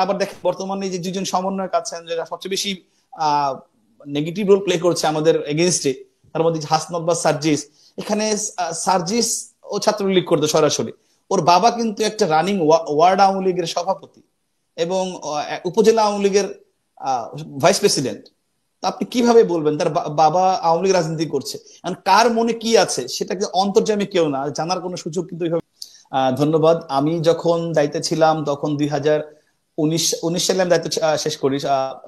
আবার দেখেন বর্তমানে যে দুজন সমন্বয়ক আছেন যারা সবচেয়ে বেশি নেগেটিভ রোল প্লে করছে আমাদের এগেনস্টে, তার মধ্যে হাসনাত বা সার্জিস। এখানে সার্জিস ও ছাত্রলীগ করতো সরাসরি, ওর বাবা কিন্তু একটা রানিং ওয়ার্ড আওয়ামী লীগের সভাপতি এবং উপজেলা আওয়ামী লীগের ভাইস প্রেসিডেন্ট। তা আপনি কিভাবে বলবেন তার বাবা আওয়ামী লীগ রাজনীতি করছে? কার মনে কি আছে সেটাকে অন্তর্যামী কেউ না জানার কোনো সুযোগ কিন্তু ধন্যবাদ। আমি যখন দায়িত্বে ছিলাম তখন 2019 সালে আমি দায়িত্ব শেষ করি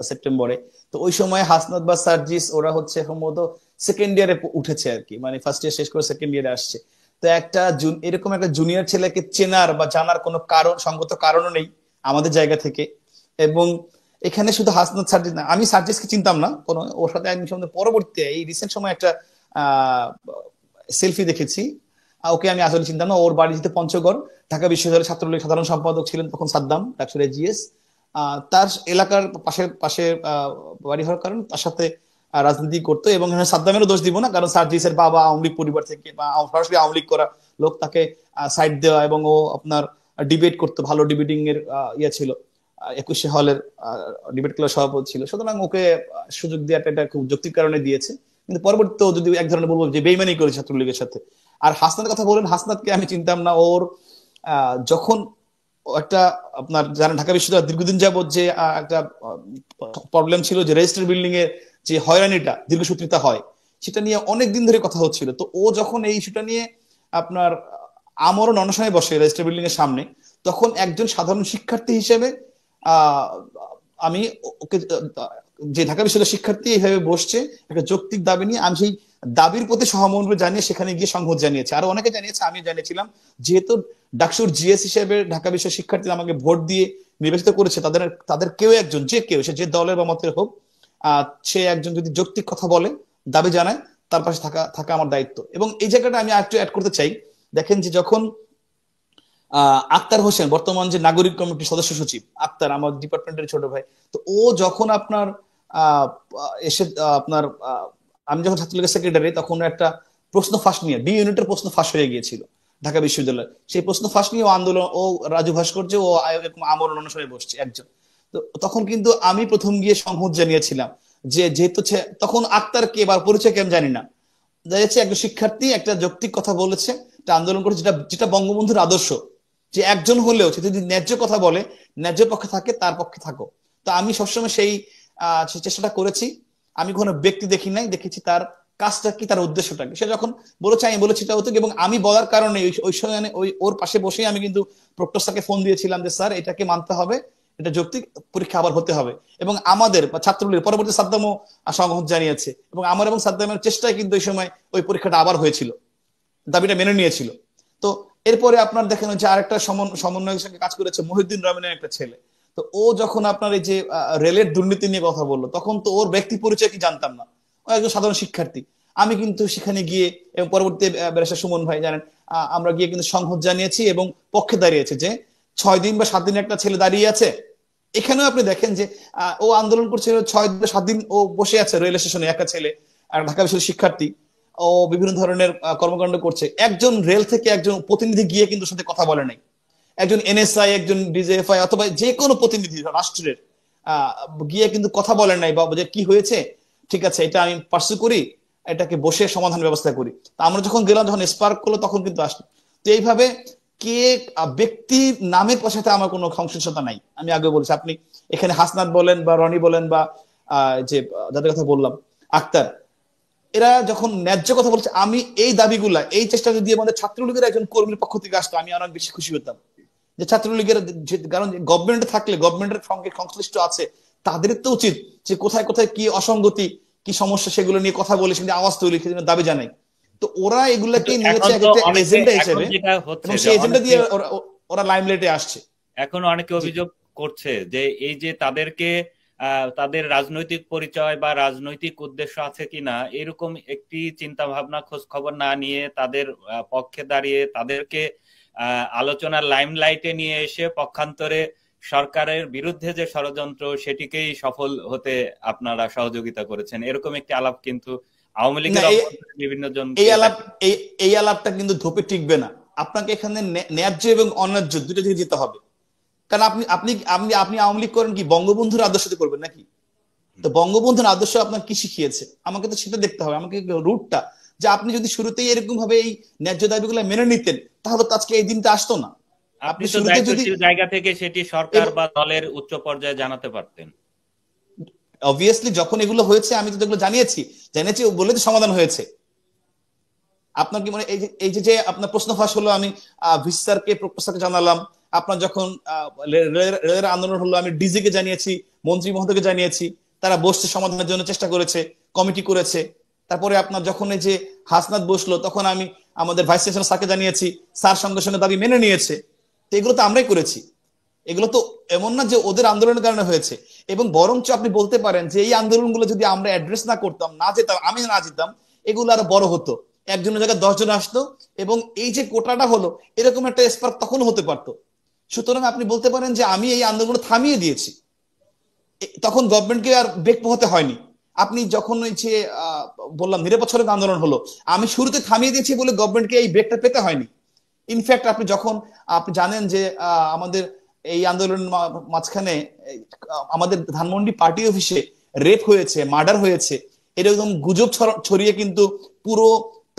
সেপ্টেম্বরে। তো ওই সময় হাসনাত বা সার্জিস ওরা হচ্ছে সম্ভবত সেকেন্ড ইয়ারে উঠেছে আর কি, মানে ফার্স্ট ইয়ার শেষ করে সেকেন্ড ইয়ারে আসছে। তো এরকম একটা জুনিয়র ছেলেকে চেনার বা জানার কোনো কারণ, সঙ্গত কারণও নেই আমাদের জায়গা থেকে। এবং এখানে শুধু হাসনাত সার্জিস না, আমি সার্জিসকে চিনতাম না কোনো, ওর সাথে আমি পরবর্তীতে এই রিসেন্ট সময় একটা সেলফি দেখেছি। ওকে আমি আসলে চিন্তা না, ওর বাড়ি যেতে পঞ্চগড়, ঢাকা বিশ্ববিদ্যালয়ের ছাত্রলীগ সাধারণ সম্পাদক ছিলেন তখন সাদ্দাম ডাকসুর জিএস। তার এলাকার পাশে পাশে বাড়ি হওয়ার কারণে তার সাথে রাজনীতি করতো। এবং সাদ্দামেরও দোষ দিব না, কারণ সার্জিসের বাবা আওয়ামী লীগ পরিবার থেকে বা সরাসরি আওয়ামী লীগ করা লোক, তাকে সাইড দেওয়া এবং ও আপনার ডিবেট করতো, ভালো ডিবেটিং এর ইয়ে ছিল, 21শে হলের ডিবেট ক্লাব সভাপতি ছিল। সুতরাং ওকে সুযোগ দেওয়াটা এটা খুব যৌক্তিক কারণে দিয়েছে। কিন্তু পরবর্তীতে যদি এক ধরনের বলবো যে বেইমানি করে ছাত্রলীগের সাথে। আর হাসনাতের কথা বলেন, হাসনাতকে আমি চিনতাম না। ওর যখন একটা আপনার জানেন ঢাকা বিশ্ববিদ্যালয় দীর্ঘদিন যাবত যে একটা প্রবলেম ছিল যে রেজিস্ট্রার বিল্ডিং এর যে হয়রানিটা দীর্ঘসূত্রিতা হয়, সেটা নিয়ে অনেক দিন ধরে কথা হচ্ছিল। তো ও যখন এই ইস্যুটা নিয়ে আপনার আমরণ অনশনে বসে রেজিস্ট্রার বিল্ডিং এর সামনে, তখন একজন সাধারণ শিক্ষার্থী হিসেবে আমি ওকে, যে ঢাকা বিশ্ববিদ্যালয়ের শিক্ষার্থী এইভাবে বসছে একটা যৌক্তিক দাবি নিয়ে, আমি সেই দাবির প্রতি সহমর্ম জানিয়ে সেখানে গিয়ে সংহত জানিয়েছে। আর অনেকে জানিয়েছে, আমি জানিয়েছিলাম। যেহেতু ডাকসুর জিএস হিসেবে ঢাকা বিশ্বের শিক্ষার্থীরা আমাকে ভোট দিয়ে নির্বাচিত করেছে, তাদের কেউ একজন, যে কেউ, সে যে দলের বা মতের হোক, সে একজন যদি যৌক্তিক কথা বলে, দাবি জানায়, তার পাশে থাকা থাকা আমার দায়িত্ব। এবং এই জায়গাটা আমি একটু অ্যাড করতে চাই। দেখেন যে যখন আক্তার হোসেন, বর্তমান যে নাগরিক কমিটির সদস্য সচিব আক্তার, আমার ডিপার্টমেন্টের ছোট ভাই, তো ও যখন আপনার এসে আপনার আমি যখন ছাত্রলীগের সেক্রেটারি, তখন একটা প্রশ্ন ফাঁস নিয়ে বি ইউনিটের প্রশ্ন ফাঁস হয়ে গিয়েছিল ঢাকা বিশ্ববিদ্যালয়। সেই প্রশ্ন ফাঁস নিয়ে ও আন্দোলন, ও রাজু ভাস্কর্য, ও আমরণ অনুসারে বসছে একজন। তো তখন কিন্তু আমি প্রথম গিয়ে সংহত জানিয়েছিলাম যে যেহেতু তখন আক্তার কে বা পরিচয় কে আমি জানি না, দেখা যাচ্ছে একজন শিক্ষার্থী একটা যৌক্তিক কথা বলেছে, একটা আন্দোলন করেছে, যেটা যেটা বঙ্গবন্ধুর আদর্শ, যে একজন হলেও সে যদি ন্যায্য কথা বলে, ন্যায্য পক্ষে থাকে, তার পক্ষে থাকো। তো আমি সবসময় সেই চেষ্টাটা করেছি। আমি কোনো ব্যক্তি দেখি নাই, দেখেছি তার কাজটা কি, তার উদ্দেশ্যটা কি। সে যখন বলেছে আমি বলেছি এটা হতো, এবং আমি বলার কারণে ওই সময় ওর পাশে বসেই আমি কিন্তু প্রক্টর স্যারকে ফোন দিয়েছিলাম যে স্যার এটাকে মানতে হবে, এটা যৌক্তিক, পরীক্ষা আবার হতে হবে। এবং আমাদের ছাত্রলীগের পরবর্তী সাদ্দামও সংহত জানিয়েছে, এবং আমার এবং সাদ্দামের চেষ্টায় কিন্তু ওই সময় ওই পরীক্ষাটা আবার হয়েছিল, দাবিটা মেনে নিয়েছিল। তো এরপরে আপনার দেখেন যে আরেকটা সমন্বয়ের সঙ্গে কাজ করেছে মহিউদ্দিন রহমানের একটা ছেলে। তো ও যখন আপনার এই যে রেলের দুর্নীতি নিয়ে কথা বললো, তখন তো ওর ব্যক্তি পরিচয় কি জানতাম না, ও একজন সাধারণ শিক্ষার্থী। আমি কিন্তু সেখানে গিয়ে, এবং পরবর্তী ব্যারিস্টার সুমন ভাই জানেন, আমরা গিয়ে কিন্তু সংহত জানিয়েছি এবং পক্ষে দাঁড়িয়েছে যে 6 দিন বা 7 দিন একটা ছেলে দাঁড়িয়ে আছে। এখানেও আপনি দেখেন যে ও আন্দোলন করছিল 6 দিন 7 দিন, ও বসে আছে রেল স্টেশনে, একটা ছেলে, আর ঢাকা বিশ্ববিদ্যালয়ের শিক্ষার্থী, ও বিভিন্ন ধরনের কর্মকাণ্ড করছে। একজন রেল থেকে একজন প্রতিনিধি গিয়ে কিন্তু সাথে কথা বলে নাই, একজন এনএসআই, একজন ডিজিএফআই অথবা যে কোনো প্রতিনিধি রাষ্ট্রের গিয়ে কিন্তু কথা বলেন নাই, বা যে কি হয়েছে, ঠিক আছে এটা আমি পার্সু করি, এটাকে বসে সমাধান ব্যবস্থা করি। তা আমরা যখন গেলাম, যখন স্পার্ক করলো, তখন কিন্তু আসলো। তো এইভাবে কে ব্যক্তির নামের পাশে আমার কোনো সংশ্লিষ্টতা নাই। আমি আগে বলছি, আপনি এখানে হাসনাত বলেন বা রনি বলেন বা যে যাদের কথা বললাম আক্তার, এরা যখন ন্যায্য কথা বলছে, আমি এই দাবিগুলা, এই চেষ্টা যদি আমাদের ছাত্রলীগের একজন কর্মীর পক্ষ থেকে আসতো, আমি অনেক বেশি খুশি হতাম। যে ছাত্রলীগের, কারণ গভর্নমেন্টে থাকলে, গভর্নমেন্টের সঙ্গে সংশ্লিষ্ট আছে, তাদের তো উচিত যে কোথায় কোথায় কি অসঙ্গতি, কি সমস্যা, সেগুলো নিয়ে কথা বলে, সেগুলো আওয়াজ তৈরি, সেজন্য দাবি জানাই। তো ওরা এগুলাকে নিয়েছে একটা এজেন্ডা হিসেবে, এবং সেই এজেন্ডা দিয়ে ওরা লাইমলাইটে আসছে। এখন অনেকে অভিযোগ করছে যে এই যে তাদেরকে তাদের রাজনৈতিক পরিচয় বা রাজনৈতিক উদ্দেশ্য আছে কিনা এরকম একটি চিন্তা ভাবনা, খোঁজ খবর না নিয়ে তাদের পক্ষে দাঁড়িয়ে তাদেরকে আলোচনার লাইমলাইটে নিয়ে এসে পক্ষান্তরে সরকারের বিরুদ্ধে যে ষড়যন্ত্র সেটিকেই সফল হতে আপনারা সহযোগিতা করেছেন, এরকম একটি আলাপ কিন্তু আওয়ামী লীগের বিভিন্ন জন, এই আলাপটা কিন্তু ধোপে টিকবে না। আপনাকে এখানে ন্যায্য এবং অন্যায্য দুটো দিকে যেতে হবে। কারণ আপনি আপনি আপনি আপনি আওয়ামী লীগ করেন কি বঙ্গবন্ধুর আদর্শতে করবেন নাকি? তো বঙ্গবন্ধুর আদর্শ আপনার কি শিখিয়েছে? আমাকে তো সেটা দেখতে হবে, আমাকে রুটটা, যে আপনি যদি শুরুতেই এরকম ভাবে এই ন্যায্য দাবিগুলো মেনে নিতেন তাহলে তো আজকে এই দিনটা আসতো না। আপনি তো শুরুতে যদি দায়িত্বশীল জায়গা থেকে সেটি সরকার বা দলের উচ্চ পর্যায়ে জানাতে পারতেন। অবভিয়াসলি যখন এগুলো হয়েছে আমি তো এগুলো জানিয়েছি, বলে তো সমাধান হয়েছে। আপনার কি মানে এই যে আপনার প্রশ্ন ফাঁস হলো, আমি ভিসি স্যারকে প্রফেসরকে জানালাম। আপনার যখন রেলের আন্দোলন হলো আমি ডিজি কে জানিয়েছি, মন্ত্রী মহোদয়কে জানিয়েছি, তারা বসছে সমাধানের জন্য চেষ্টা করেছে, কমিটি করেছে। তারপরে আপনার যখন এই যে হাসনাত বসলো তখন আমি আমাদের ভাইস চ্যান্সেলর স্যারকে জানিয়েছি, স্যার সঙ্গে সঙ্গে দাবি মেনে নিয়েছে। তো এগুলো তো আমরাই করেছি, এগুলো তো এমন না যে ওদের আন্দোলনের কারণে হয়েছে। এবং বরঞ্চ আপনি বলতে পারেন যে এই আন্দোলনগুলো যদি আমরা অ্যাড্রেস না করতাম, না যেতাম, আমি না যেতাম, এগুলো আরো বড় হতো, একজনের জায়গায় 10 জন আসতো, এবং এই যে কোটাটা হলো এরকম একটা স্পার্ক তখন হতে পারতো। সুতরাং আপনি বলতে পারেন যে আমি এই আন্দোলন থামিয়ে দিয়েছি, তখন গভর্নমেন্টকে আর বেগ পোহাতে হয়নি। আপনি যখন ওই যে বললাম নিরপেক্ষ আন্দোলন হলো, আমি শুরুতে থামিয়ে দিয়েছি বলে গভর্নমেন্টকে এই বেগটা পেতে হয়নি। ইনফ্যাক্ট আপনি যখন আপনি জানেন যে আমাদের এই আন্দোলন মাঝখানে আমাদের ধানমন্ডি পার্টি অফিসে রেপ হয়েছে, মার্ডার হয়েছে, এরকম গুজব ছড়িয়ে কিন্তু পুরো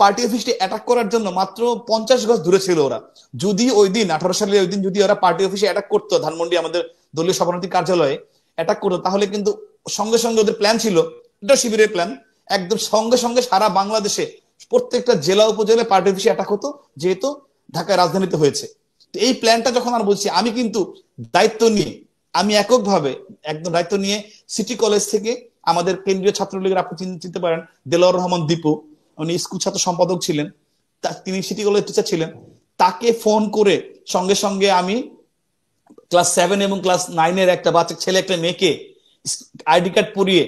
পার্টি অফিসটি অ্যাটাক করার জন্য মাত্র 50 গজ দূরে ছিল ওরা। যদি ওই দিন 18 সালে ওই দিন যদি ওরা পার্টি অফিসে অ্যাটাক করতো, ধানমন্ডি আমাদের দলীয় সভাপতি কার্যালয়ে অ্যাটাক করতো, তাহলে কিন্তু সঙ্গে সঙ্গে ওদের প্ল্যান ছিল, এটা শিবিরের প্ল্যান, একদম সঙ্গে সঙ্গে সারা বাংলাদেশে প্রত্যেকটা জেলা উপজেলায় পার্টি অফিসে অ্যাটাক হতো, যেহেতু ঢাকায় রাজধানীতে হয়েছে। এই প্ল্যানটা যখন আর বলছি, আমি কিন্তু দায়িত্ব নিয়ে, আমি এককভাবে একদম দায়িত্ব নিয়ে সিটি কলেজ থেকে আমাদের কেন্দ্রীয় ছাত্রলীগের, আপনি চিনতে পারেন দেলোয়ার রহমান দীপু, উনি স্কুল ছাত্র সম্পাদক ছিলেন, তিনি সিটি কলেজ টিচার ছিলেন, তাকে ফোন করে সঙ্গে সঙ্গে আমি ক্লাস 7 এবং ক্লাস 9-এর একটা বাচ্চা ছেলে একটা মেয়েকে আইডি কার্ড পরিয়ে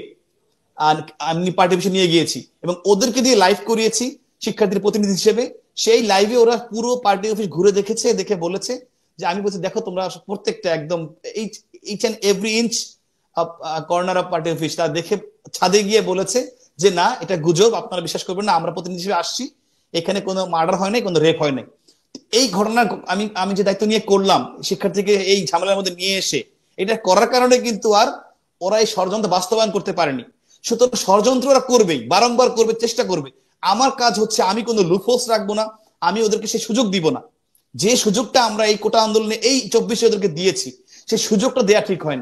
আমি পার্টি অফিসে নিয়ে গিয়েছি এবং ওদেরকে দিয়ে লাইভ করিয়েছি শিক্ষার্থীর প্রতিনিধি হিসেবে। সেই লাইভে ওরা পুরো পার্টি অফিস ঘুরে দেখেছে, দেখে বলেছে যে, আমি বলছি দেখো তোমরা প্রত্যেকটা একদম each and every inch corner of party office, তা দেখে ছাদে গিয়ে বলেছে যে না এটা গুজব, আপনারা বিশ্বাস করবেন না, আমরা প্রতিনিধি হিসেবে আসছি, এখানে কোনো মার্ডার হয় নাই, কোনো রেপ হয় নাই। এই ঘটনা আমি যে দায়িত্ব নিয়ে করলাম শিক্ষার্থীকে এই ঝামেলার মধ্যে নিয়ে এসে, এটা করার কারণে কিন্তু আর ওরা এই ষড়যন্ত্র বাস্তবায়ন করতে পারেনি। সুতরাং ষড়যন্ত্র ওরা করবেই, বারংবার করবে, চেষ্টা করবে। আমার কাজ হচ্ছে আমি কোনো লুপহোলস রাখবো না, আমি ওদেরকে সেই সুযোগ দিব না। যে সুযোগটা আমরা এই কোটা আন্দোলনে এই 24-এ ওদেরকে দিয়েছি, সেই সুযোগটা দেয়া ঠিক হয় না।